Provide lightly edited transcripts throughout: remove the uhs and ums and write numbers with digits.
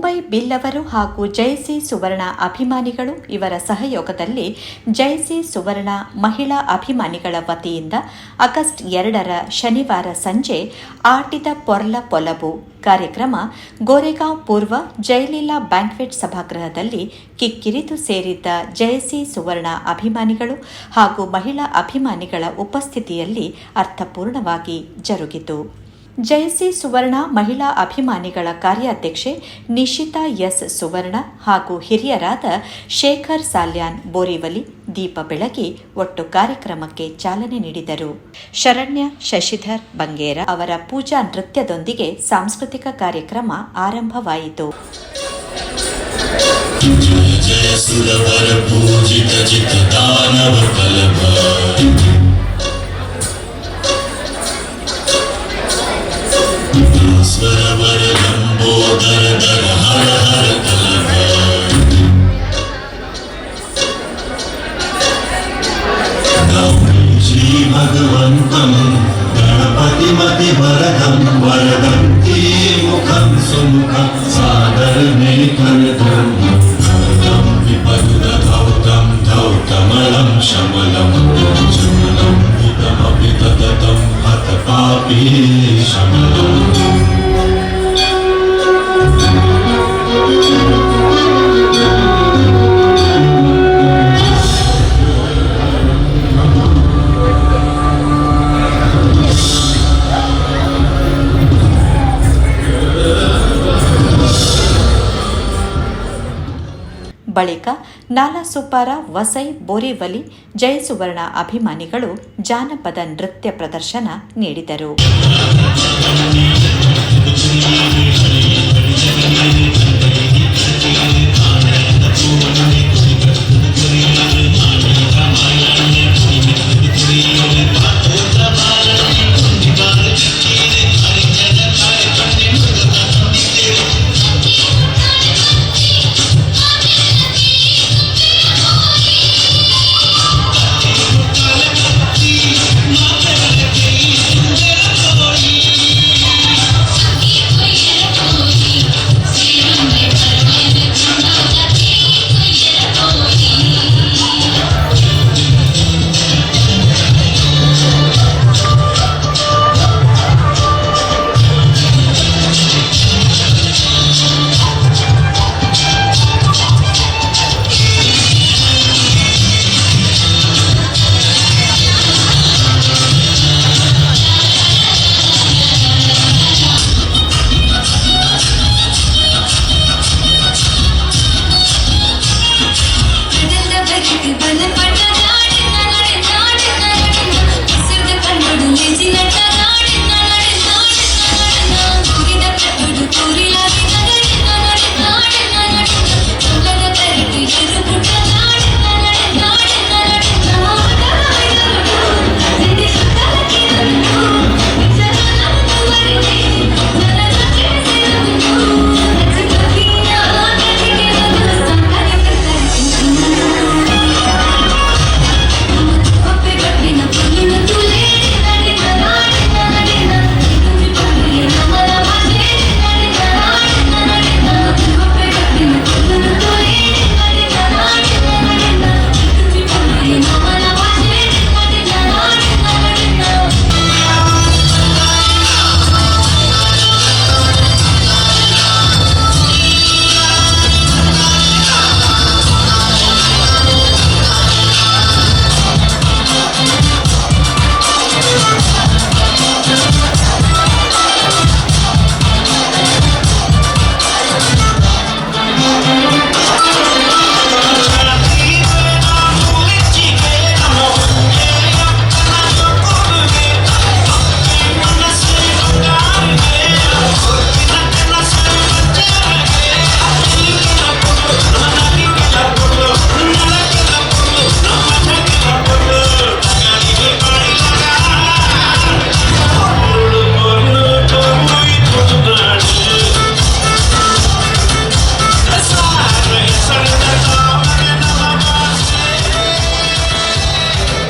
ಮುಂಬೈ ಬಿಲ್ಲವರು ಹಾಗೂ ಜಯಸಿ ಸುವರ್ಣ ಅಭಿಮಾನಿಗಳು ಇವರ ಸಹಯೋಗದಲ್ಲಿ ಜಯಸಿ ಸುವರ್ಣ ಮಹಿಳಾ ಅಭಿಮಾನಿಗಳ ವತಿಯಿಂದ ಆಗಸ್ಟ್ 2ರ ಶನಿವಾರ ಸಂಜೆ ಆಟಿದ ಪೊರ್ಲ ಪೊಲಬು ಕಾರ್ಯಕ್ರಮ ಗೋರೆಗಾಂವ್ ಪೂರ್ವ ಜಯಲಲಿತಾ ಬ್ಯಾಂಕ್ವೆಟ್ ಸಭಾಗೃಹದಲ್ಲಿ ಕಿಕ್ಕಿರಿದು ಸೇರಿದ್ದ ಜಯಸಿ ಸುವರ್ಣ ಅಭಿಮಾನಿಗಳು ಹಾಗೂ ಮಹಿಳಾ ಅಭಿಮಾನಿಗಳ ಉಪಸ್ಥಿತಿಯಲ್ಲಿ ಅರ್ಥಪೂರ್ಣವಾಗಿ ಜರುಗಿತು. ಜಯಸಿ ಸುವರ್ಣ ಮಹಿಳಾ ಅಭಿಮಾನಿಗಳ ಕಾರ್ಯಾಧ್ಯಕ್ಷೆ ನಿಶಿತಾ ಎಸ್ ಸುವರ್ಣ ಹಾಗೂ ಹಿರಿಯರಾದ ಶೇಖರ್ ಸಾಲ್ಯಾನ್ ಬೋರಿವಲಿ ದೀಪ ಬೆಳಗಿ ಒಟ್ಟು ಕಾರ್ಯಕ್ರಮಕ್ಕೆ ಚಾಲನೆ ನೀಡಿದರು. ಶರಣ್ಯ ಶಶಿಧರ್ ಬಂಗೇರ ಅವರ ಪೂಜಾ ನೃತ್ಯದೊಂದಿಗೆ ಸಾಂಸ್ಕೃತಿಕ ಕಾರ್ಯಕ್ರಮ ಆರಂಭವಾಯಿತು. ಸ್ವರವರ ಲಂಬೋದರ ದರ ಹರ ಹರ ಕಲಭ ಶ್ರೀ ಭಗವಂತಂ ಗಣಪತಿ ಮತಿ ವರದಂ ವರದಂತಿ ಮುಖಂ ಸುಮುಖಂ ಸಾದರ ಮೇ ಕರದಂ ವರದಂ ವಿಪದುರ ಧೌತಂ ಧೌತಮಲಂ ಶಮಲಂ ಶಮಲಂ ಹಿತಮಪಿ ತತತಂ ಹತ ಪಾಪಿ ಶಮಲಂ. ಬಳಿಕ ನಾಲಾಸುಪಾರ ವಸೈ ಬೋರಿವಲಿ ಜಯಸುವರ್ಣ ಅಭಿಮಾನಿಗಳು ಜಾನಪದ ನೃತ್ಯ ಪ್ರದರ್ಶನ ನೀಡಿದರು.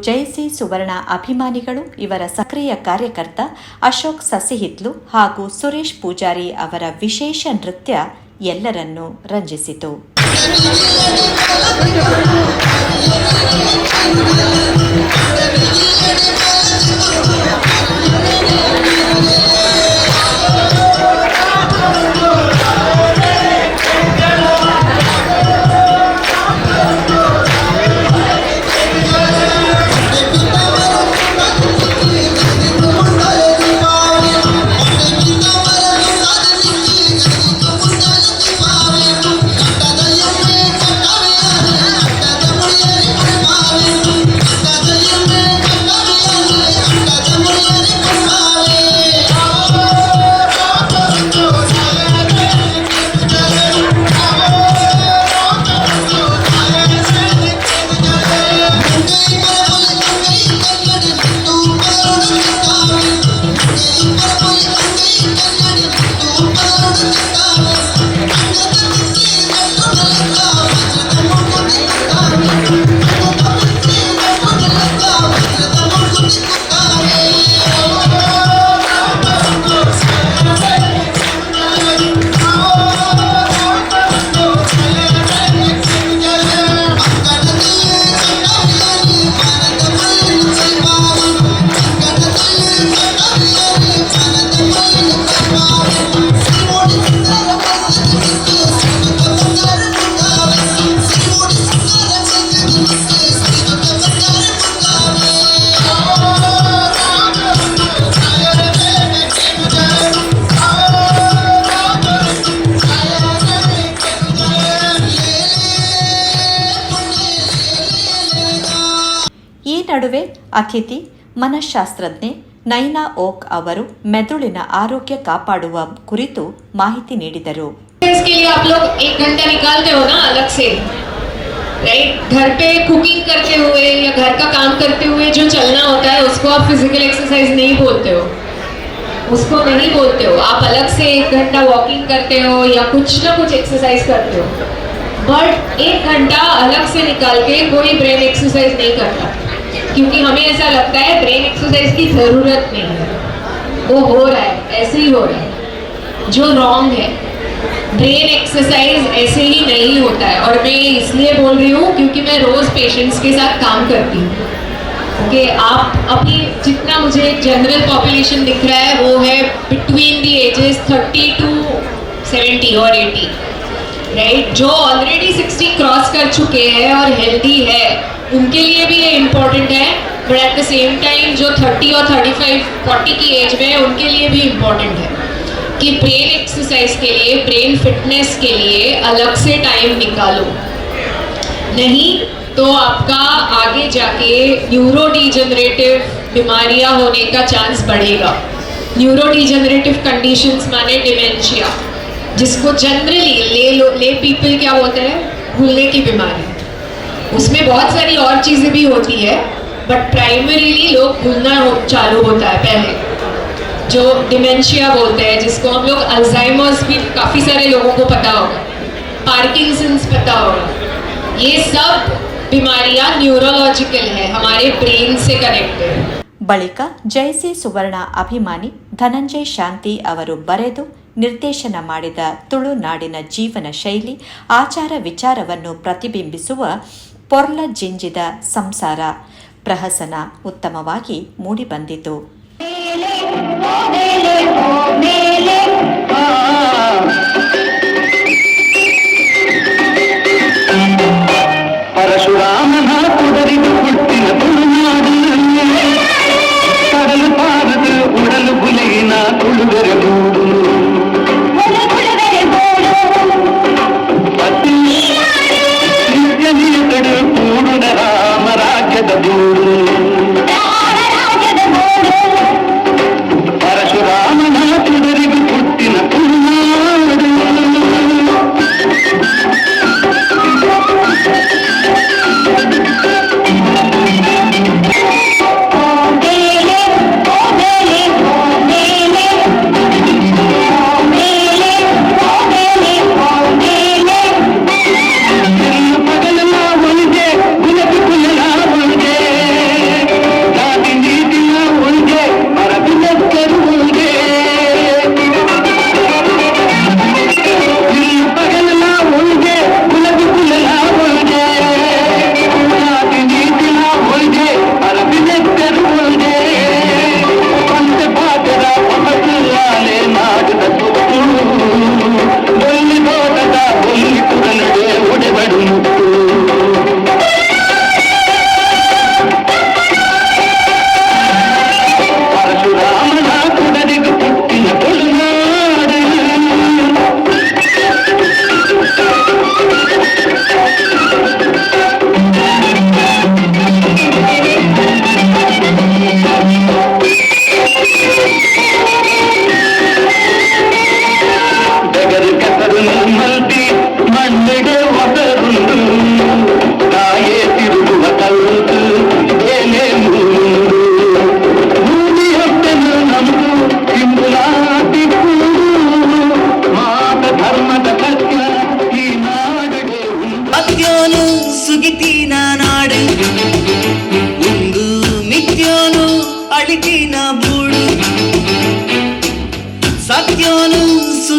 ಜಯಸಿ ಸುವರ್ಣ ಅಭಿಮಾನಿಗಳು ಇವರ ಸಕ್ರಿಯ ಕಾರ್ಯಕರ್ತ ಅಶೋಕ್ ಸಸಿಹಿತ್ಲು ಹಾಗೂ ಸುರೇಶ್ ಪೂಜಾರಿ ಅವರ ವಿಶೇಷ ನೃತ್ಯ ಎಲ್ಲರನ್ನೂ ರಂಜಿಸಿತು. ಈ ನಡುವೆ ಅತಿಥಿ ಮನಃಶಾಸ್ತ್ರಜ್ಞೆ ನೈನಾ ಓಕ್ ಅವರು ಮೆದುಳಿನ ಆರೋಗ್ಯ ಕಾಪಾಡುವ ಕುರಿತು ಮಾಹಿತಿ ನೀಡಿದರು. इसके लिए आप लोग 1 घंटा निकालते हो ना अलग से, राइट? घर पे कुकिंग करते हुए या घर का काम करते हुए जो चलना होता है उसको आप फिजिकल एक्सरसाइज नहीं बोलते हो, उसको नहीं बोलते हो. आप अलग से 1 घंटा वॉकिंग करते हो या कुछ ना कुछ एक्सरसाइज करते हो, बट 1 घंटा अलग से निकाल के कोई ब्रेन एक्सरसाइज नहीं करता, क्योंकि हमें ऐसा लगता है ब्रेन एक्सरसाइज की जरूरत नहीं है, वो हो रहा है, ऐसे ही हो रहा है, जो रॉन्ग है. ब्रेन एक्सरसाइज ऐसे ही नहीं होता है. और मैं इसलिए बोल रही हूँ क्योंकि मैं रोज पेशेंट्स के साथ काम करती हूँ. ओके, आप अभी जितना मुझे जनरल पॉपुलेशन दिख रहा है वो है बिटवीन द एजेस 30 to 70 और 80, राइट? जो ऑलरेडी 60 क्रॉस कर चुके हैं और हेल्दी है उनके लिए भी ये इम्पोर्टेंट है, but at the same time जो 30 और 35 40 की एज में है उनके लिए भी इम्पोर्टेंट है कि ब्रेन एक्सरसाइज के लिए, ब्रेन फिटनेस के लिए अलग से टाइम निकालो, नहीं तो आपका आगे जाके न्यूरो डिजेनरेटिव बीमारियां होने का चांस बढ़ेगा. न्यूरो डिजेनरेटिव कंडीशंस माने डिमेंशिया, जिसको जनरली ले पीपल क्या बोलते हैं, भूलने की बीमारी. उसमें बहुत सारी और चीज़ें भी होती है, बट प्राइमरीली लोग भूलना चालू होता है पहले, जो डिमेंशिया बोलते हैं, जिसको हम लोग अल्जाइमर्स भी काफ़ी सारे लोगों को पता होगा, पार्किंसंस पता होगा. ये सब बीमारियां न्यूरोलॉजिकल है, हमारे ब्रेन से कनेक्टेड. ಬಳಿಕ ಜಯಸಿ ಸುವರ್ಣ ಅಭಿಮಾನಿ ಧನಂಜಯ್ ಶಾಂತಿ ಅವರು ಬರೆದು ನಿರ್ದೇಶನ ಮಾಡಿದ ತುಳುನಾಡಿನ ಜೀವನ ಶೈಲಿ, ಆಚಾರ ವಿಚಾರವನ್ನು ಪ್ರತಿಬಿಂಬಿಸುವ ಪೊರ್ಲ ಜಿಂಜಿದ ಸಂಸಾರ ಪ್ರಹಸನ ಉತ್ತಮವಾಗಿ ಮೂಡಿಬಂದಿತು. ಪರಶುರಾಮನ ಕುದರಿದು ಹುಟ್ಟಿನ ತುಳುನಾಡು, ಕಡಲು ಪಾರದು ಉಡಲು ಬುಲೆಗಿನ ತುಳುವೆರೆ ಗೂಡು, ನಿತ್ಯನಿಯತಡು ಕೂಡುನ ರಾಮರಾಜ್ಯದ ಗೂಡು,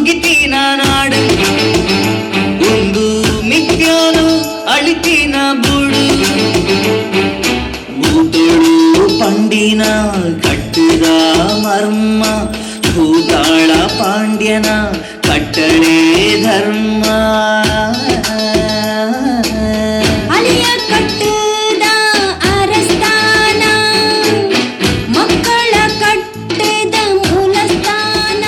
ಮುಗಿತೀನ ನಾಡು ಒಂದು ಮಿಥ್ಯಾನು ಅಳಿತೀನ ಬುಡು ಮೂತೋಡು ಪಂಡಿನ ಕಟ್ಟಿದ ಮರ್ಮ ಭೂತಾಳ ಪಾಂಡ್ಯನ ಕಟ್ಟಳೆ ಧರ್ಮ ಅಲಿಯ ಕಟ್ಟದ ಅರಸ್ಥಾನ ಮಕ್ಕಳ ಕಟ್ಟದ ಮೂಲಸ್ಥಾನ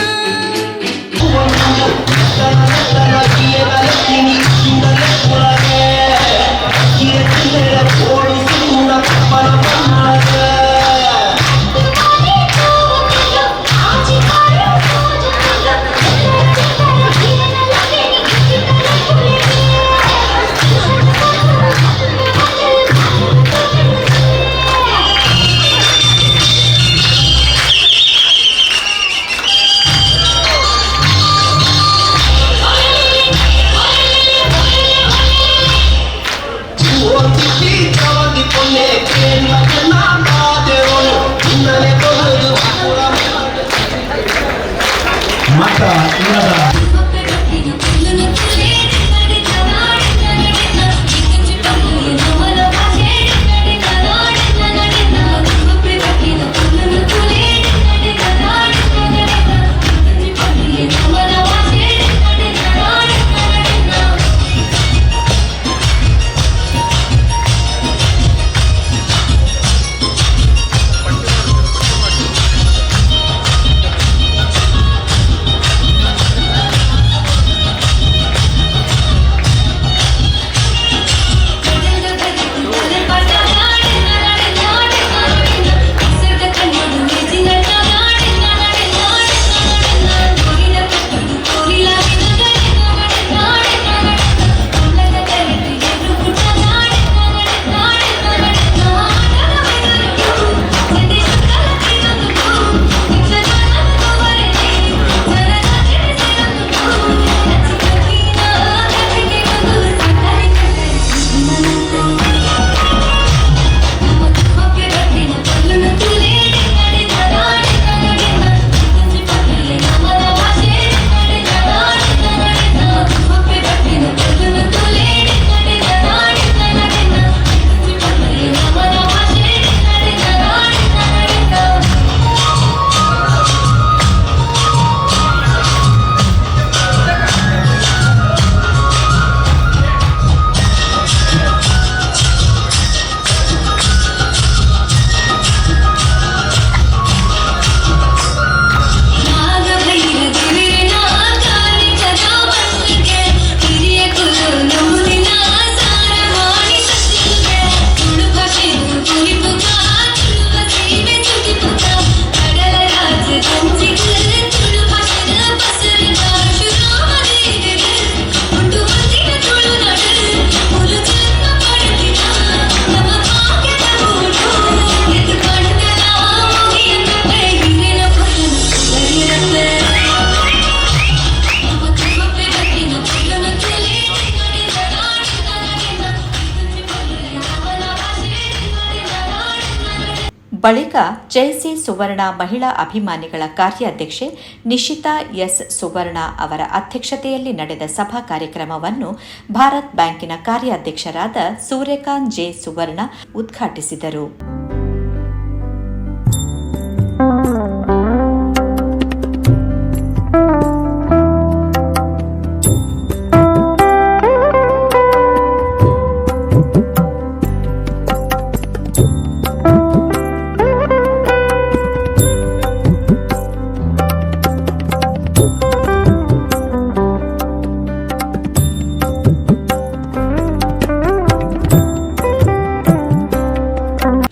ಬಳಿಕ ಜಯಸಿ ಸುವರ್ಣ ಮಹಿಳಾ ಅಭಿಮಾನಿಗಳ ಕಾರ್ಯಾಧ್ಯಕ್ಷೆ ನಿಶಿತಾ ಎಸ್ ಸುವರ್ಣ ಅವರ ಅಧ್ಯಕ್ಷತೆಯಲ್ಲಿ ನಡೆದ ಸಭಾ ಕಾರ್ಯಕ್ರಮವನ್ನು ಭಾರತ್ ಬ್ಯಾಂಕಿನ ಕಾರ್ಯಾಧ್ಯಕ್ಷರಾದ ಸೂರ್ಯಕಾಂತ್ ಜೆ ಸುವರ್ಣ ಉದ್ಘಾಟಿಸಿದರು.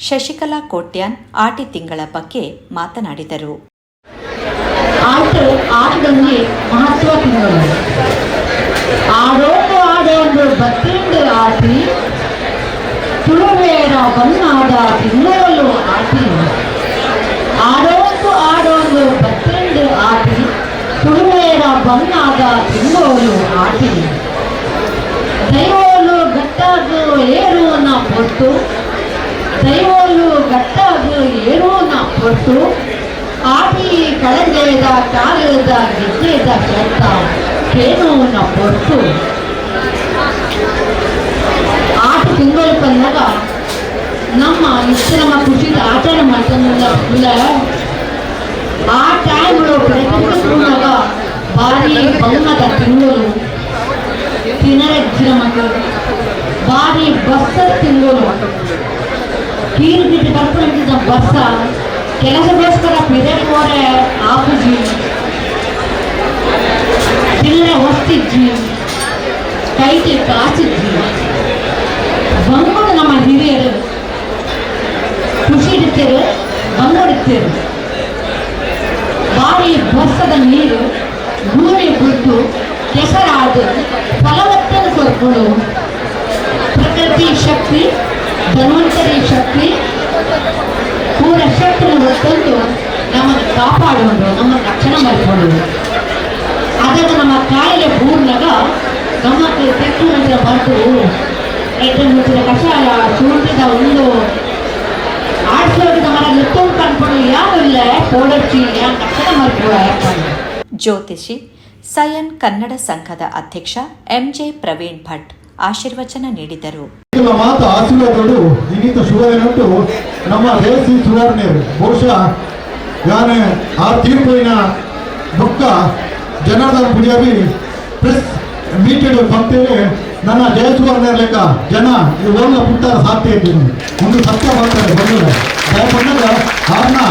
ಶಶಿಕಲಾ ಕೋಟ್ಯಾನ್ ಆಟಿ ತಿಂಗಳ ಬಗ್ಗೆ ಮಾತನಾಡಿದರು. ಆಟದಲ್ಲಿ ಮಹತ್ವ ತಿಂಗಳು ಆಡೋದು ಬತ್ತಿಂಡು ಆಟಿ ತುಳುವೇರ ಬನ್ನಾದ ತಿಂಗಳು ಆಟಿ ಆಡೋದು ಬತ್ತಿಂಡು ಆಟಿ ತುಳುವೇರ ಬನ್ನಾದ ತಿಂಗಳು ಆಟಿ ದೈವೋಲು ಗಟ್ಟಾದು ಏರು ನಾ ಪೊಟ್ಟು ದೈವೋಲು ಗಟ್ಟಾದು ಏರು ನಾ ಪೊಟ್ಟು ಆಟಿ ಕಳಂಜದ ಕಾಲದ ಗೆಜ್ಜೆದ ಶಬ್ದ ಕೇನುವನ್ನ ಹೊರತು ಆಟ ತಿಂಗಳು ಬಂದಾಗ ನಮ್ಮ ಇಷ್ಟು ನಮ್ಮ ಖುಷಿದ ಆಚರಣೆ ಮಾಡ್ಕೊಂಡ ಆ ಟೈಮ್ಗಳು ಬೆಳೆದಾಗ ಭಾರಿ ಬಣ್ಣದ ತಿಂಗಳು ತಿನ್ನರ ಮಕ್ಕಳು ಭಾರಿ ಬಸ್ಸದ ತಿಂಗಳು ಕೀರ್ಗಿಟ್ಟು ಬರ್ಕೊಂಡಿದ್ದ ಬಸ್ಸ ಕೆಲಸಗೋಸ್ಕರ ಪಿರಿಯಡ್ ಹೋರೆ ಆಪುಜಿ ಚಿಲ್ಲರೆ ಹೊಸ್ತಿಜ್ಜಿ ಕೈಗೆ ಕಾಸಿಜ್ಜಿ ಬಂಗೋಡು ನಮ್ಮ ಹಿರಿಯರು ಖುಷಿ ಇಡ್ತೇರು ಬಂಗೋಡಿರ್ತೇರು ಭಾರಿ ಬಸ್ಸದ ನೀರು ಭೂಮಿ ಬಿಟ್ಟು ಕೆಸರಾದ ಫಲವತ್ತನ್ನು ಕೊಡ್ಕೊಂಡು ಪ್ರಕೃತಿ ಶಕ್ತಿ ಧನ್ವಂತರಿ ಶಕ್ತಿ ಪೂರ ಶಕ್ತಿಯನ್ನು ತಂದು ನಮ್ಮನ್ನು ಕಾಪಾಡೋದು ನಮ್ಮನ್ನು ರಕ್ಷಣೆ ಮಾಡಿಕೊಳ್ಳೋದು ಅದನ್ನು ನಮ್ಮ ಕಾಯಿಲೆ ಪೂರ್ಣಗ ಗಮನಕ್ಕೆ ತೆಗೆದು ಬಂದು ರೈತರು ಮುಚ್ಚಿದ ಕಷಾಯ ಶೂಟಿದ ಒಂದು ಆಡಿಸೋದು ಮರ ಎತ್ತೊಂದು ಕಂಡ್ಕೊಂಡು ಯಾವಿಲ್ಲ ಪೋಡಚ್ಚಿ ಯಾಕೆ ರಕ್ಷಣೆ ಮಾಡಿಕೊಳ್ಳ ಜ್ಯೋತಿಷಿ ಸಯನ್ ಕನ್ನಡ ಸಂಘದ ಅಧ್ಯಕ್ಷ ಎಂಜೆ ಪ್ರವೀಣ್ ಭಟ್ ಆಶೀರ್ವಚನ ನೀಡಿದರು. ಮಾತು ಆಶೀರ್ವಾದಗಳು ಇನ್ನಿತ ಶುಭವೇನಂಟು ನಮ್ಮ ದೇಸಿ ಸುಧಾರಣೆಯರು ಬಹುಶಃ ಯಾನೆ ಆ ತೀರ್ಪಿನ ದುಃಖ ಜನಾರ್ದನ್ ಪೂಜಾರಿ ಪ್ರೆಸ್ ಮೀಟೆಡ್ ಬಂತೇವೆ ನನ್ನ ಜಯಸುವರ್ಣ ಲೆಕ್ಕ ಜನ ಈ ಓಲ್ಲ ಪುಟ್ಟಾರ ಸಾಧ್ಯ ಇದ್ದೀನಿ ಒಂದು ಸತ್ಯ ಮಾಡ್ತಾರೆ ಬಂದಿಲ್ಲ ದಯಪಟ್ಟಾಗ ಅವ್ರನ್ನ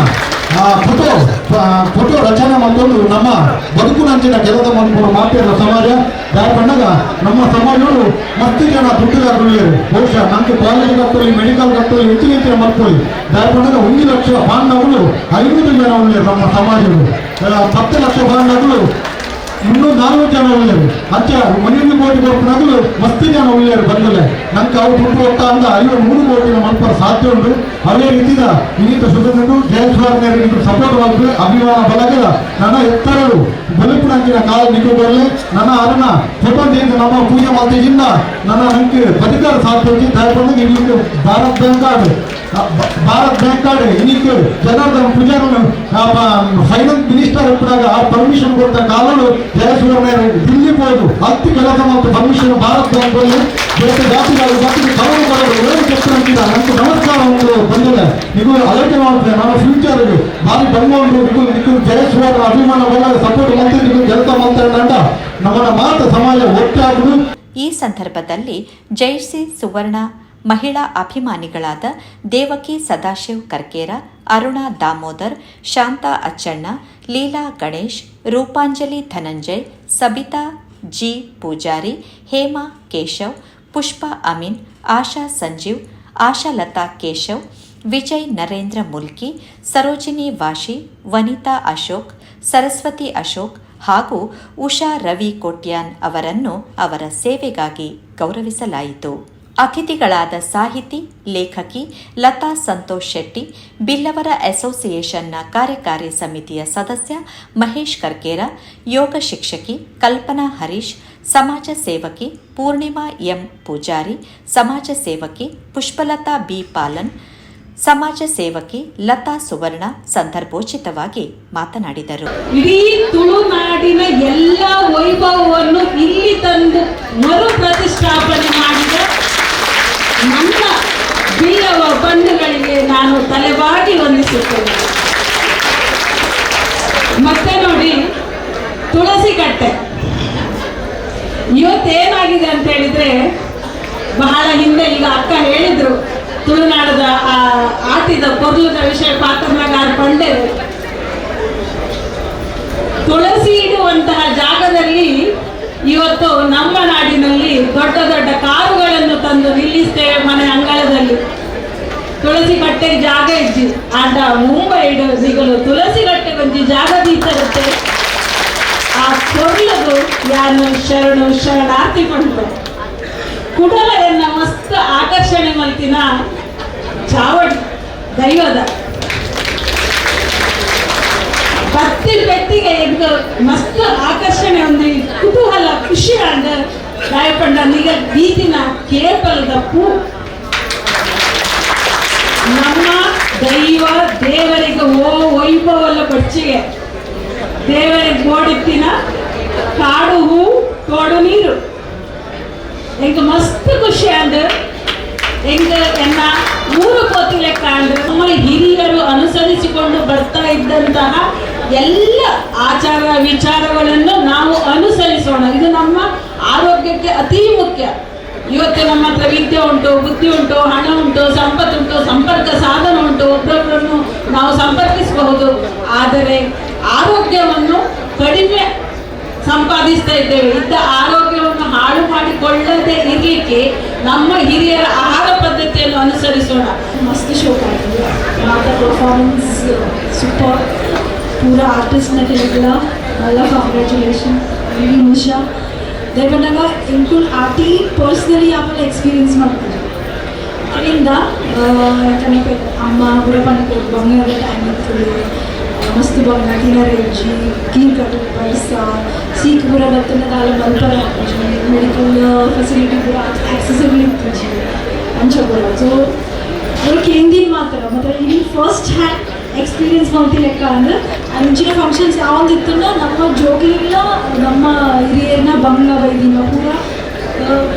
ಫೋಟೋ ರಚನೆ ಮಾಡಿಕೊಂಡು ನಮ್ಮ ಬದುಕಿನಂಚಿನ ಕೆಲಸ ಮಾಡಿಕೊಂಡು ಮಾಡ್ತಿರೋ ಸಮಾಜ ದಯಪಟ್ಟಾಗ ನಮ್ಮ ಸಮಾಜಗಳು ಮಸ್ತು ಜನ ದುಡ್ಡುಗಾರರು ಬಹುಶಃ ನಮ್ಗೆ ಕಾಲೇಜ್ ಕಟ್ಟಲಿ ಮೆಡಿಕಲ್ ಕಟ್ಟಲಿ ಹೆಚ್ಚಿನ ಮಾಡ್ಕೊಳ್ಳಿ ದಯಪಟ್ಟಾಗ 1 ಲಕ್ಷ ಬಾಂಧವರು 500 ಜನ ಉಳ್ಳೇರು ನಮ್ಮ ಸಮಾಜಗಳು 10 ಲಕ್ಷ ಬಾಂಧವರು 300-400 ಜನ ಉಳ್ಳೇರು ಅಂಚ 1 ಕೋಟಿ ಕೊಟ್ಟಿನಾಗಲು ಮಸ್ತಿ ಜನ ಉಳ್ಳೇರು ಬಂದಲೆ ನಂಗೆ ಅವ್ರು ದುಡ್ಡು ಹೋಗ್ತಾ ಅಂದ 3 ಕೋಟಿನ ಮಲ್ಪರ ಸಾಧ್ಯ ಉಂಟು ಅದೇ ರೀತಿದ ಇನ್ನಿತ ಸುಧನರು ಜಯಸ್ವಾಮಿಯರಿಗೆ ಸಪೋರ್ಟ್ ಮಾಡಿದ್ರೆ ಅಭಿಮಾನ ಬಲಗದ ನನ್ನ ಎತ್ತರರು ಬಲಿಪುಣಂಚಿನ ಕಾಲ ನಿಂತುಕೊಳ್ಳಿ ನನ್ನ ಅದನ್ನ ಫೋಟೋದಿಂದ ನಮ್ಮ ಪೂಜೆ ಮಾಡ್ತಿದ್ದಿಂದ ನನ್ನ ನಂಗೆ ಬದುಕರ ಸಾಧ್ಯ ದಯಪಂದಾಗ ಇನ್ನಿಕ್ಕೆ ಭಾರತ್ ಬ್ಯಾಂಕ್ ಕಾರ್ಡ್ ಇನ್ನಿಕ್ಕೆ ಜನಾರ್ದನ್ ಪೂಜಾರನ್ನು ಫೈನಾನ್ಸ್ ಮಿನಿಸ್ಟರ್ ಇಪ್ಪದಾಗ ಆ ಪರ್ಮಿಷನ್ ಕೊಟ್ಟ ಕಾಲಗಳು ಜಯಸುವರ್ಣ ದಿಲ್ಲಿ ಹೋದು ಹತ್ತಿ ಕೆಲಸ ಮತ್ತು ಪರ್ಮಿಷನ್ ಭಾರತ್ ಬ್ಯಾಂಕ್ ಅಲ್ಲಿ ಬೇರೆ ಜಾತಿಗಳು ಕವಲು ಕೊಡೋದು ಏನು ಕೆತ್ತಿದ ನಂಗೆ ನಮಸ್ಕಾರ ಒಂದು ಬಂದಿದೆ ನೀವು ಆಲೋಚನೆ ಮಾಡ್ತೇವೆ ನಮ್ಮ ಫ್ಯೂಚರ್ಗೆ ಭಾರಿ ಬಂಗೊಂಡು ನೀವು ಜಯಸುವರ್ಣ ಅಭಿಮಾನ ಬಲ್ಲ ಸಪೋರ್ಟ್ ಮಾಡ್ತೀವಿ ನೀವು ಕೆಲಸ ಮಾಡ್ತಾರೆ ಅಂತ ನಮ್ಮನ್ನ ಮಾತ್ರ ಸಮಾಜ ಒಟ್ಟಾಗುದು. ಈ ಸಂದರ್ಭದಲ್ಲಿ ಜಯಶ್ರೀ ಸುವರ್ಣ ಮಹಿಳಾ ಅಭಿಮಾನಿಗಳಾದ ದೇವಕಿ ಸದಾಶಿವ್ ಕರ್ಕೇರ, ಅರುಣಾ ದಾಮೋದರ್, ಶಾಂತಾ ಅಚ್ಚಣ್ಣ, ಲೀಲಾ ಗಣೇಶ್, ರೂಪಾಂಜಲಿ ಧನಂಜಯ್, ಸಬಿತಾ ಜಿ ಪೂಜಾರಿ, ಹೇಮಾ ಕೇಶವ್, ಪುಷ್ಪ ಅಮೀನ್, ಆಶಾ ಸಂಜೀವ್, ಆಶಾಲತಾ ಕೇಶವ್, ವಿಜಯ್ ನರೇಂದ್ರ ಮುಲ್ಕಿ, ಸರೋಜಿನಿ ವಾಶಿ, ವನಿತಾ ಅಶೋಕ್, ಸರಸ್ವತಿ ಅಶೋಕ್ ಹಾಗೂ ಉಷಾ ರವಿ ಕೋಟ್ಯಾನ್ ಅವರನ್ನು ಅವರ ಸೇವೆಗಾಗಿ ಗೌರವಿಸಲಾಯಿತು. ಅತಿಥಿಗಳಾದ ಸಾಹಿತಿ, ಲೇಖಕಿ ಲತಾ ಸಂತೋಷ್ ಶೆಟ್ಟಿ, ಬಿಲ್ಲವರ ಅಸೋಸಿಯೇಷನ್ನ ಕಾರ್ಯಕಾರಿ ಸಮಿತಿಯ ಸದಸ್ಯ ಮಹೇಶ್ ಕರ್ಕೇರ, ಯೋಗ ಶಿಕ್ಷಕಿ ಕಲ್ಪನಾ ಹರೀಶ್, ಸಮಾಜ ಸೇವಕಿ ಪೂರ್ಣಿಮಾ ಎಂ ಪೂಜಾರಿ, ಸಮಾಜ ಸೇವಕಿ ಪುಷ್ಪಲತಾ ಬಿ ಪಾಲನ್, ಸಮಾಜ ಸೇವಕಿ ಲತಾ ಸುವರ್ಣ ಸಂದರ್ಭೋಚಿತವಾಗಿ ಮಾತನಾಡಿದರು. ಇಡೀ ತುಳುನಾಡಿನ ಎಲ್ಲ ವೈಭವವನ್ನು ಇಲ್ಲಿ ತಂದು ಮರು ಪ್ರತಿಷ್ಠಾಪನೆ ಮಾಡಿದ ನನ್ನ ಬಿಲ್ಲವ ಬಂಧುಗಳಿಗೆ ನಾನು ತಲೆಬಾಗಿ ವಂದಿಸುತ್ತೇನೆ. ಮತ್ತೆ ನೋಡಿ, ತುಳಸಿ ಕಟ್ಟೆ ಇವತ್ತೇನಾಗಿದೆ ಅಂತ ಹೇಳಿದ್ರೆ, ಬಹಳ ಹಿಂದೆ ಈಗ ಅಕ್ಕ ಹೇಳಿದ್ರು ತುಳುನಾಡದ ಆಟಿದ ಕೊರ್ಲದ ವಿಷಯ ಪಾತ್ರನಾಗಾರ ಪಂಡೆ ತುಳಸಿ ಇಡುವಂತಹ ಜಾಗದಲ್ಲಿ ಇವತ್ತು ನಮ್ಮ ನಾಡಿನಲ್ಲಿ ದೊಡ್ಡ ದೊಡ್ಡ ಕಾರುಗಳನ್ನು ತಂದು ನಿಲ್ಲಿಸ್ತೇವೆ ಮನೆ ಅಂಗಳದಲ್ಲಿ. ತುಳಸಿ ಕಟ್ಟೆಗೆ ಜಾಗ ಇಜ್ಜಿ ಆಡ ಮುಂಬೈ ಸಿಗಲು ತುಳಸಿ ಕಟ್ಟೆಗೆ ಒಂಜಿ ಜಾಗ ದೀತರುತ್ತೆ. ಆ ಕೊರ್ಲದು ಯಾನು ಶರಣಾರ್ಥಿ ಪಂಡು ಕುಡಲನ್ನ ಮಸ್ತ್ ಆಕರ್ಷಣೆ ಮಲ್ತಿನ ಚಾವಡಿ ದೈವದ ಬತ್ತಿನ ವ್ಯಕ್ತಿಗೆ ಎದ್ದು ಮಸ್ತ್ ಆಕರ್ಷಣೆ ಒಂದು ಕುತೂಹಲ ಖುಷಿ ಅಂದ ಗಾಯಪಂಡ ಈಗ ಬೀದಿನ ಕೇಪಲದ ಪೂ ನಮ್ಮ ದೈವ ದೇವರಿಗೆ ವೈಭವಲ್ಲ ಬಚ್ಚಿಗೆ ದೇವರಿಗೆ ಗೋಡಿತ್ತಿನ ಕಾಡು ಹೂ ತೋಡು ನೀರು ಎಂಗ ಮಸ್ತ್ ಖುಷಿ ಅಂದ್ ಎಂಗ ಎನ್ನ 3 ಕೋತಿ ಲೆಕ್ಕ ಅಂದ್ ನಮ್ಮ ಹಿರಿಯರು ಅನುಸರಿಸಿಕೊಂಡು ಬರ್ತಾ ಇದ್ದಂತಹ ಎಲ್ಲ ಆಚಾರ ವಿಚಾರಗಳನ್ನು ನಾವು ಅನುಸರಿಸೋಣ. ಇದು ನಮ್ಮ ಆರೋಗ್ಯಕ್ಕೆ ಅತಿ ಮುಖ್ಯ. ಇವತ್ತು ನಮ್ಮ ಹತ್ರ ವಿದ್ಯೆ ಉಂಟು, ಬುದ್ಧಿ ಉಂಟು, ಹಣ ಉಂಟು, ಸಂಪತ್ತುಂಟು, ಸಂಪರ್ಕ ಸಾಧನ ಉಂಟು, ಒಬ್ಬರೊಬ್ಬರನ್ನು ನಾವು ಸಂಪರ್ಕಿಸಬಹುದು. ಆದರೆ ಆರೋಗ್ಯವನ್ನು ಕಡಿಮೆ ಸಂಪಾದಿಸ್ತಾ ಇದ್ದೇವೆ. ಇದ್ದ ಆರೋಗ್ಯವನ್ನು ಹಾಳು ಮಾಡಿಕೊಳ್ಳದೆ ಇರಲಿಕ್ಕೆ ನಮ್ಮ ಹಿರಿಯರ ಆಹಾರ ಪದ್ಧತಿಯನ್ನು ಅನುಸರಿಸೋಣ. मस्त शो काढला माझा परफॉर्मन्स सुपर पूरा आर्टिस्ट ने केलेला मला कॉंग्रॅच्युलेशन आणि निशा देवनागा इंटून आर्टी पर्सनली आपण एक्सपीरियन्स ಮಾಡ್ತೀವಿ ಅದರಿಂದ ಯಾಕಂದ್ರೆ ಅಮ್ಮ ಕೂಡ ಬಂದು ಬಂಗಾರ ಟೈಮ್ ಇರ್ತದೆ मस्त बघणार किनाऱ्याची कीर कटून पैसा सीख पुरा बघताना त्याला बरोबर हाकूची मेडिकल फॅसिलिटी पुरा ॲक्सेसिबल तुझी आमच्या बरोबर जो ಅವರು ಕೇಂದ್ರೀಯ ಮಾತ್ರ ಮತ್ತು ಇಲ್ಲಿ ಫಸ್ಟ್ ಹ್ಯಾಂಡ್ ಎಕ್ಸ್ಪೀರಿಯನ್ಸ್ ಮಾಡ್ತಿ ಲೆಕ್ಕ ಅಂದ್ರೆ ಮುಂಚಿನ ಫಂಕ್ಷನ್ಸ್ ಯಾವ್ದಿತ್ತು ನಮ್ಮ ಜೋಗಿಲಿಲ್ಲ ನಮ್ಮ ಹಿರಿಯರನ್ನ ಬಂಗ ಬೈದಿನ ಪೂರ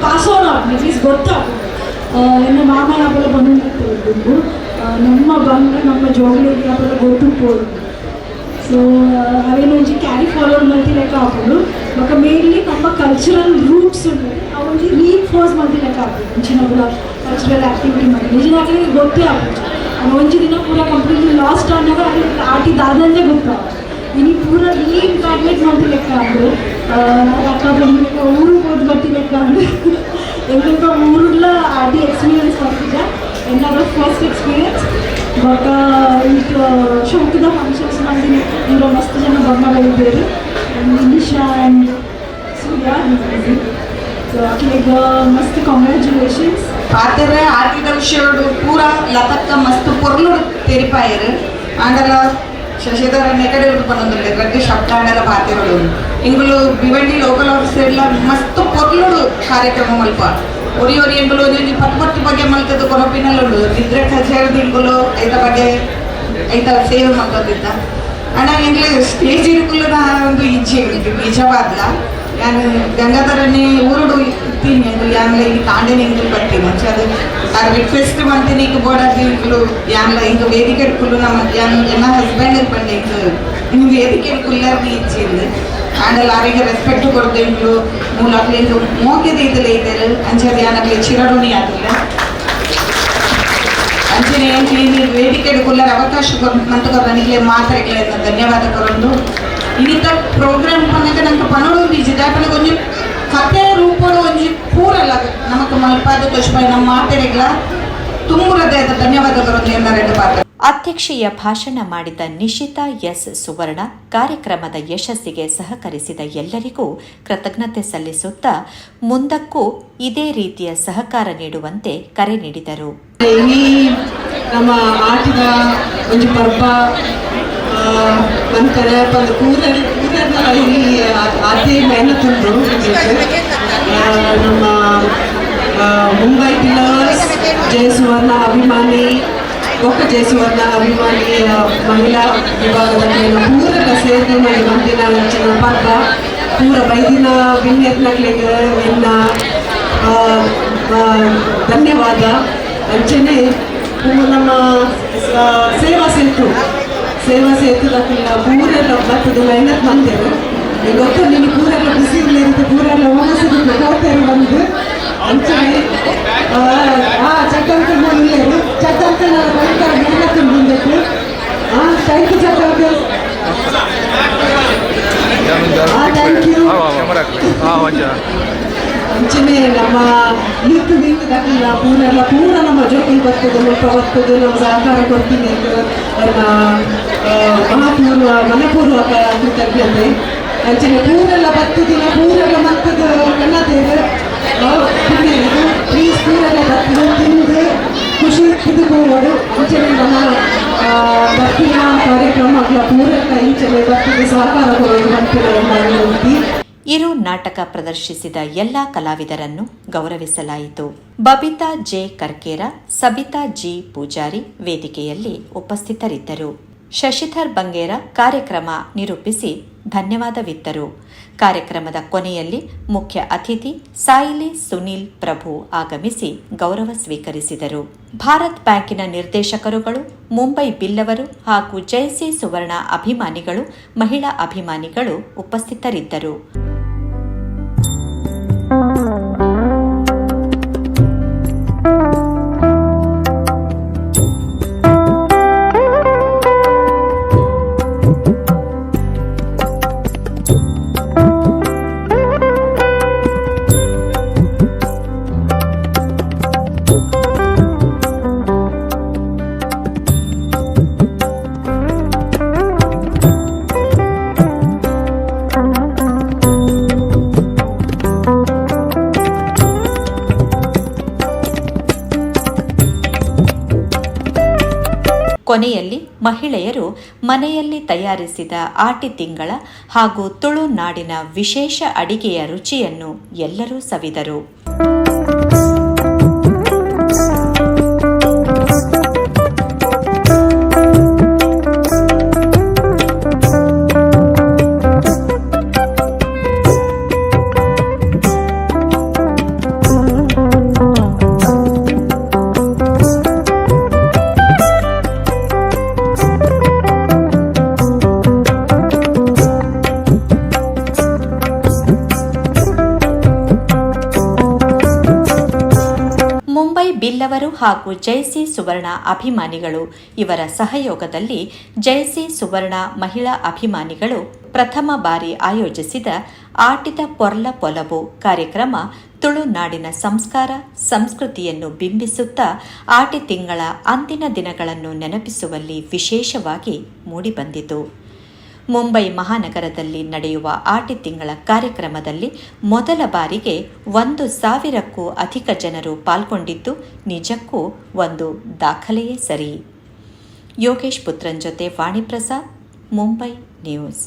ಪಾಸ್ ಆನ್ ಆಗ್ಬೇಕು ಪ್ಲೀಸ್ ಗೊತ್ತಾಗು ಎನ್ನ ಮಾಮ ಯಾಪಲ್ಲ ಬಂದು ನಮ್ಮ ಬಂಗ ನಮ್ಮ ಜೋಗಿಲಿಗೆ ಯಾಪಲ್ಲ ಗೊತ್ತು ಸೊ ಅವೇನು ಒಂಜಿ ಕ್ಯಾರಿ ಫಾರ್ವರ್ಡ್ ಮಾಡ್ತಿ ಲೆಕ್ಕ ಹಾಕೋದು ಬಟ್ ಮೇನ್ಲಿ ನಮ್ಮ ಕಲ್ಚರಲ್ ರೂಟ್ಸ್ ಉಂಟು ಅವೊಂದು ರೀಇನ್ಫೋರ್ಸ್ ಮಾಡ್ತಿ ಲೆಕ್ಕ ಹಾಕೋದು ಮುಂಚಿನ ಕೂಡ ಕಲ್ಚರಲ್ ಆ್ಯಕ್ಟಿವಿಟಿ ಮಾಡಿ ನಿಜವಾಗ್ಲೂ ಗೊತ್ತೇ ಆಗೋದು ಅದು ಒಂಜಿ ದಿನ ಪೂರ ಕಂಪ್ಲೀಟ್ಲಿ ಲಾಸ್ಟ್ ಆದಾಗ ಅಲ್ಲಿ ಆಟಿದಾದಂಗೆ ಗೊತ್ತಾಗ ಇನ್ನು ಪೂರ ರೀಇನ್ಕಾರ್ನೇಟ್ ಮಾಡ್ತಿ ಲೆಕ್ಕ ಅಂದ್ರೆ ಅಕ್ಕ ಬಂದು ಊರಿಗೆ ಹೋದ್ ಬರ್ತಿ ಲೆಕ್ಕ ಅಂದ್ರೆ ಎಂತ ಊರೆಲ್ಲ ಆಟಿ ಎಕ್ಸ್ಪೀರಿಯನ್ಸ್ ಮಾಡ್ತಿದ್ದೆ ಎನ್ನಾಗ ಫಸ್ಟ್ ಎಕ್ಸ್ಪೀರಿಯನ್ಸ್ ಬಟ್ ಇದು ಶೌಕದ ಫಂಕ್ಷನ್ಸ್ ಮಾಡ್ತೀನಿ ಇವರ ಮಸ್ತ್ ಜನ ಬಂದಿದ್ದಾರೆ ನಿಶಾ ಆ್ಯಂಡ್ ಸೂರ್ಯ ಸೊ ಆಕೆಗೆ ಮಸ್ತ್ ಕಾಂಗ್ರ್ಯಾಚುಲೇಷನ್ಸ್ ಪಾತೆರೆ ಆಟಿದ ವಿಷಯಡು ಪೂರ ಲತಕ್ಕ ಮಸ್ತ್ ಪೊರ್ಲು ತೆರಿಪಾಯರು ಆಂಡಲ ಶಶಿಧರ ನೆಗಡೆ ಬಂದೊಂದು ಗಡ್ಡೆ ಶಬ್ದ ಆಂಡಲ ಪಾತೆರಡು ಇಂಗುಲು ಭಿವಂಡಿ ಲೋಕಲ್ ಆಫೀಸ್ ಎಲ್ಲ ಮಸ್ತ್ ಪೊರ್ಲುಡು ಕಾರ್ಯಕ್ರಮ ಮಲ್ಪ ಒರಿ ಒರಿ ಎಂಗುಲು ಒಂಜಿ ಪತ್ತು ಬಗ್ಗೆ ಮಲ್ತದ್ದು ಕೊರಪಿನಲ್ಲುಂಡು ನಿದ್ರೆ ಕಚೇರಿದ ಇಂಗುಲು ಐತ ಬಗ್ಗೆ ಐತ ಸೇವೆ ಮಾಡ್ತಿದ್ದ ಅಣ್ಣ ಎಂಗ್ಲೆ ಸ್ಟೇಜ್ ಇರುಕುಲ್ಲ ಒಂದು ಇಚ್ಛೆ ಉಂಟು ನಿಜವಾದ್ಲ ನಾನು ಗಂಗಾಧರನೇ ಊರುಡು ಇತ್ತೀನಿ ಎಂದು ಯಾನ್ಲ ಈ ತಾಂಡೇನೆ ಇಂಗುಲು ಬರ್ತೀನಿ ಮುಂಚೆ ಅದು ರಿಕ್ವೆಸ್ಟ್ ಮಾಡ್ತೀನಿ ಈಗ ಬೋರ್ಡ್ ಇಂಗುಲು ಯಾನ್ಲ ಈಗ ವೇದಿಕೆ ಇಟ್ಕುಲು ನಮ್ಮ ಎನ್ನ ಹಸ್ಬೆಂಡ್ ಬಂಡೆ ಇಂಗು ವೇದಿಕೆ ಇಟ್ಕುಲ್ಲರ್ದು ಇಚ್ಛೆ ಇದೆ ಆಂಡಲ್ ಆರಿಗೆ ರೆಸ್ಪೆಕ್ಟ್ ಕೊಡ್ದೆ ಇಂಗ್ಲು ಮೂಲಕ್ಲೆ ಇಂದು ಮೋಕೆದ ಇದಲ್ಲ ಇದ್ದಾರೆ ಅಂಚೆ ಯಾನಕ್ಲೆ ಚಿರಋಣಿ ಆಗಿಲ್ಲ ಅಂಚನೆ ಎಂಕ್ಲಿ ವೇದಿಕೆ ಇಟ್ಕುಲ್ಲರ ಅವಕಾಶ ಮಂತುಕರ ನನಗೆ ಮಾತಾಡಲಿಲ್ಲ ಧನ್ಯವಾದ ಕೊರೊಂದು ಇನ್ನಿತ ಪ್ರೋಗ್ರಾಮ್ ಪನ್ನಗ ನಂಗೆ ಪನೋಡು ಬೀಜಿದೆ ಯಾಕಂದ್ರೆ ಒಂಜಿ ಕಥೆ ರೂಪಗಳು ಒಂಜಿ ಪೂರಲ್ಲ ನಮಕ್ ಮಲ್ಪಾದ ತೋಷ್ಪಾಯಿ ನಮ್ಮ ಮಾತೆರೆಗ್ಲ ತುಂಬ ಹೃದಯದ ಧನ್ಯವಾದ ಕೊರೊಂದು ಎಲ್ಲರೆಂದು ಪಾತ್ರ. ಅಧ್ಯಕ್ಷೀಯ ಭಾಷಣ ಮಾಡಿದ ನಿಶಿತಾ ಎಸ್ ಸುವರ್ಣ ಕಾರ್ಯಕ್ರಮದ ಯಶಸ್ಸಿಗೆ ಸಹಕರಿಸಿದ ಎಲ್ಲರಿಗೂ ಕೃತಜ್ಞತೆ ಸಲ್ಲಿಸುತ್ತಾ ಮುಂದಕ್ಕೂ ಇದೇ ರೀತಿಯ ಸಹಕಾರ ನೀಡುವಂತೆ ಕರೆ ನೀಡಿದರು. ಈ ನಮ್ಮ ಆಟಿದ ಒಂದು ಪರ್ವ ನಂತರ ಕೂರಲ್ಲ ಇಲ್ಲಿ ಅದೇ ಮೆಹನತ್ತುಂಟು ನಮ್ಮ ಮುಂಬೈ ಪಿಲ್ಲರ್ಸ್ ಜಯಸುವರ್ಣ ಅಭಿಮಾನಿ ಒಕ್ಕ ಜಯಸುವರ್ಣ ಅಭಿಮಾನಿ ಮಹಿಳಾ ವಿಭಾಗದಲ್ಲಿ ಪೂರಕ ಸೇರಿ ಮಾಡಿ ಮಂದಿನ ಅಂಚಿನ ಪರ್ವ ಪೂರ ಬೈದಿನ ವಿನ್ಯತ್ನಗಳಿಗೆ ಎನ್ನ ಧನ್ಯವಾದ ಅಂಚನೆ ನಮ್ಮ ಸೇವಾ ಸೇತುದಕ್ಕೆಲ್ಲ ಪೂರೆಲ್ಲ ಬರ್ತದೆ ಮೆಹನತ್ ಬಂದೇವೆ ಈಗ ಗೊತ್ತ ನೀನು ಪೂರೆಲ್ಲ ಬಿಸಿ ಇರುತ್ತೆ ಪೂರೆಲ್ಲ ಒಣಸಿದ್ದು ಹೋಗ್ತೇವೆ ಬಂದು ಅಂಚನೆ ಚಕ್ಕಂತ ಇಲ್ಲೇರು ಚಕ್ಕಂತ ನಾನು ಬೈತಾರೆ ಮೆಹನತ್ ಬಂದಕ್ಕೆ ಥ್ಯಾಂಕ್ ಯು ಚಕ್ಕಂತ ಥ್ಯಾಂಕ್ ಯು ಅಂಚನೆ ನಮ್ಮ ಯೂತ್ ವಿಂಗ್ ದಾಖಲ ಪೂರ ನಮ್ಮ ಜೋಕಿಂಗ್ ಬರ್ತದೆ ಮುಲ್ಪ ಬರ್ತದೆ ನಮ್ಮ ಸಹಕಾರ ಕೊಡ್ತೀನಿ ಅಂತ ಮನಪೂರ್ವಕ ಕೃತಜ್ಞತೆ ಅಂಚನೆ ಪೂರೆಲ್ಲ ಬರ್ತದಿನ ಪೂರೆಲ್ಲ ಮತ್ತದ ಕನ್ನದೇವೆ ಪ್ಲೀಸ್ ಪೂರೆಲ್ಲ ಬರ್ತದೆ ತಿಂದು ಖುಷಿ ತಿದ್ದುಕೋಬೋದು ಅಂಚನೆ ನಮ್ಮ ಬರ್ತಿನ ಕಾರ್ಯಕ್ರಮಗಳ ಪೂರೆಲ್ಲ ಇಂಚನೆ ಬರ್ತದೆ ಸಹಕಾರ ಕೊಡೋದು ಬರ್ತಿನ ಎಲ್ಲ ಇರು ನಾಟಕ ಪ್ರದರ್ಶಿಸಿದ ಎಲ್ಲಾ ಕಲಾವಿದರನ್ನು ಗೌರವಿಸಲಾಯಿತು. ಬಬಿತಾ ಜೆ ಕರ್ಕೇರ, ಸಬಿತಾ ಜಿ ಪೂಜಾರಿ ವೇದಿಕೆಯಲ್ಲಿ ಉಪಸ್ಥಿತರಿದ್ದರು. ಶಶಿಧರ್ ಬಂಗೇರ ಕಾರ್ಯಕ್ರಮ ನಿರೂಪಿಸಿ ಧನ್ಯವಾದವಿತ್ತರು. ಕಾರ್ಯಕ್ರಮದ ಕೊನೆಯಲ್ಲಿ ಮುಖ್ಯ ಅತಿಥಿ ಸಾಯಿಲಿ ಸುನೀಲ್ ಪ್ರಭು ಆಗಮಿಸಿ ಗೌರವ ಸ್ವೀಕರಿಸಿದರು. ಭಾರತ್ ಬ್ಯಾಂಕಿನ ನಿರ್ದೇಶಕರುಗಳು, ಮುಂಬೈ ಬಿಲ್ಲವರು ಹಾಗೂ ಜೈಸಿ ಸುವರ್ಣ ಅಭಿಮಾನಿಗಳು, ಮಹಿಳಾ ಅಭಿಮಾನಿಗಳು ಉಪಸ್ಥಿತರಿದ್ದರು. ಕೊನೆಯಲ್ಲಿ ಮಹಿಳೆಯರು ಮನೆಯಲ್ಲಿ ತಯಾರಿಸಿದ ಆಟಿ ತಿಂಗಳ ಹಾಗೂ ತುಳುನಾಡಿನ ವಿಶೇಷ ಅಡಿಗೆಯ ರುಚಿಯನ್ನು ಎಲ್ಲರೂ ಸವಿದರು. ಬಿಲ್ಲವರು ಹಾಗೂ ಜೈಸಿ ಸುವರ್ಣ ಅಭಿಮಾನಿಗಳು ಇವರ ಸಹಯೋಗದಲ್ಲಿ ಜೈಸಿ ಸುವರ್ಣ ಮಹಿಳಾ ಅಭಿಮಾನಿಗಳು ಪ್ರಥಮ ಬಾರಿ ಆಯೋಜಿಸಿದ ಆಟಿದ ಪೊರ್ಲ ಪೊಲವು ಕಾರ್ಯಕ್ರಮ ತುಳುನಾಡಿನ ಸಂಸ್ಕಾರ ಸಂಸ್ಕೃತಿಯನ್ನು ಬಿಂಬಿಸುತ್ತಾ ಆಟಿ ತಿಂಗಳ ಅಂದಿನ ದಿನಗಳನ್ನು ನೆನಪಿಸುವಲ್ಲಿ ವಿಶೇಷವಾಗಿ ಮೂಡಿಬಂದಿತು. ಮುಂಬೈ ಮಹಾನಗರದಲ್ಲಿ ನಡೆಯುವ ಆಟಿ ತಿಂಗಳ ಕಾರ್ಯಕ್ರಮದಲ್ಲಿ ಮೊದಲ ಬಾರಿಗೆ 1,000ಕ್ಕೂ ಅಧಿಕ ಜನರು ಪಾಲ್ಗೊಂಡಿದ್ದು ನಿಜಕ್ಕೂ ಒಂದು ದಾಖಲೆಯೇ ಸರಿ. ಯೋಗೇಶ್ ಪುತ್ರನ್ ಜೊತೆ ವಾಣಿಪ್ರಸಾದ್, ಮುಂಬೈ ನ್ಯೂಸ್.